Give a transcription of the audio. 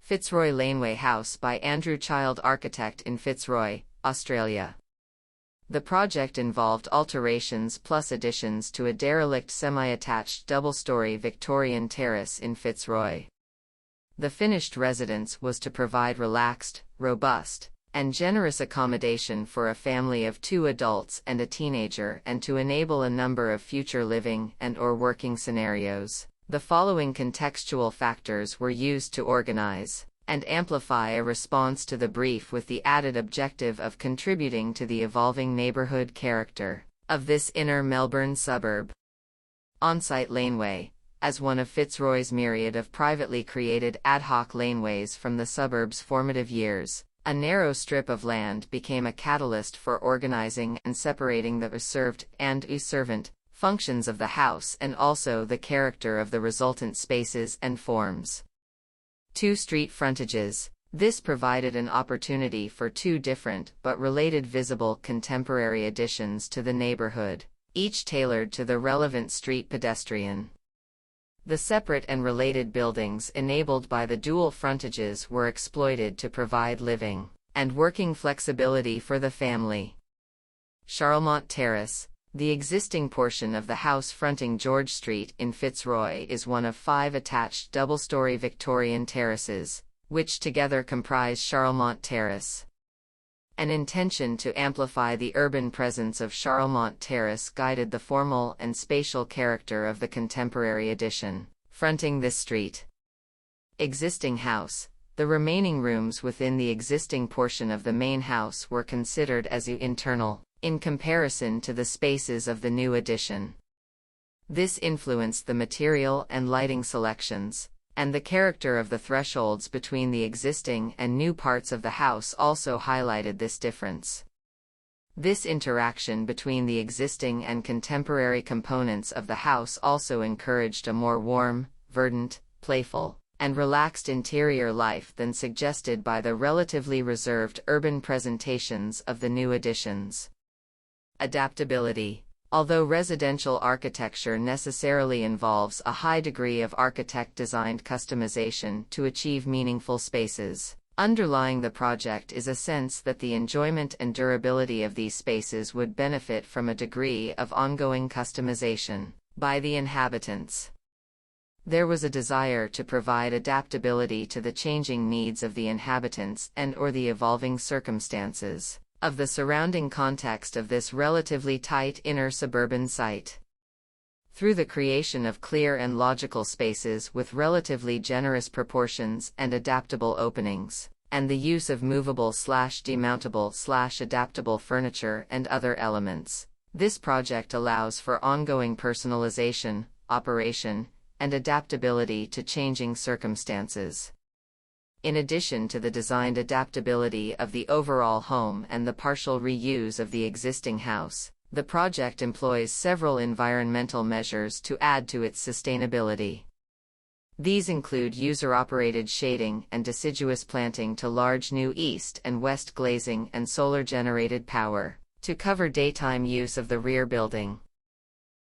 Fitzroy Laneway House by Andrew Child, architect in Fitzroy, Australia. The project involved alterations plus additions to a derelict semi-attached double-storey Victorian terrace in Fitzroy. The finished residence was to provide relaxed, robust, and generous accommodation for a family of 2 adults and a teenager, and to enable a number of future living and/or working scenarios. The following contextual factors were used to organize and amplify a response to the brief, with the added objective of contributing to the evolving neighborhood character of this inner Melbourne suburb. On-site laneway. As one of Fitzroy's myriad of privately created ad hoc laneways from the suburb's formative years, a narrow strip of land became a catalyst for organizing and separating the served and servant functions of the house, and also the character of the resultant spaces and forms. 2 street frontages. This provided an opportunity for 2 different but related visible contemporary additions to the neighborhood, each tailored to the relevant street pedestrian. The separate and related buildings enabled by the dual frontages were exploited to provide living and working flexibility for the family. Charlemont Terrace. The existing portion of the house fronting George Street in Fitzroy is one of 5 attached double-storey Victorian terraces, which together comprise Charlemont Terrace. An intention to amplify the urban presence of Charlemont Terrace guided the formal and spatial character of the contemporary addition fronting this street. Existing house. The remaining rooms within the existing portion of the main house were considered as internal in comparison to the spaces of the new addition. This influenced the material and lighting selections, and the character of the thresholds between the existing and new parts of the house also highlighted this difference. This interaction between the existing and contemporary components of the house also encouraged a more warm, verdant, playful, and relaxed interior life than suggested by the relatively reserved urban presentations of the new additions. Adaptability. Although residential architecture necessarily involves a high degree of architect-designed customization to achieve meaningful spaces, underlying the project is a sense that the enjoyment and durability of these spaces would benefit from a degree of ongoing customization by the inhabitants. There was a desire to provide adaptability to the changing needs of the inhabitants and/or the evolving circumstances of the surrounding context of this relatively tight inner suburban site. Through the creation of clear and logical spaces with relatively generous proportions and adaptable openings, and the use of movable/demountable/adaptable furniture and other elements, this project allows for ongoing personalization, operation, and adaptability to changing circumstances. In addition to the designed adaptability of the overall home and the partial reuse of the existing house, the project employs several environmental measures to add to its sustainability. These include user-operated shading and deciduous planting to large new east and west glazing and solar-generated power to cover daytime use of the rear building.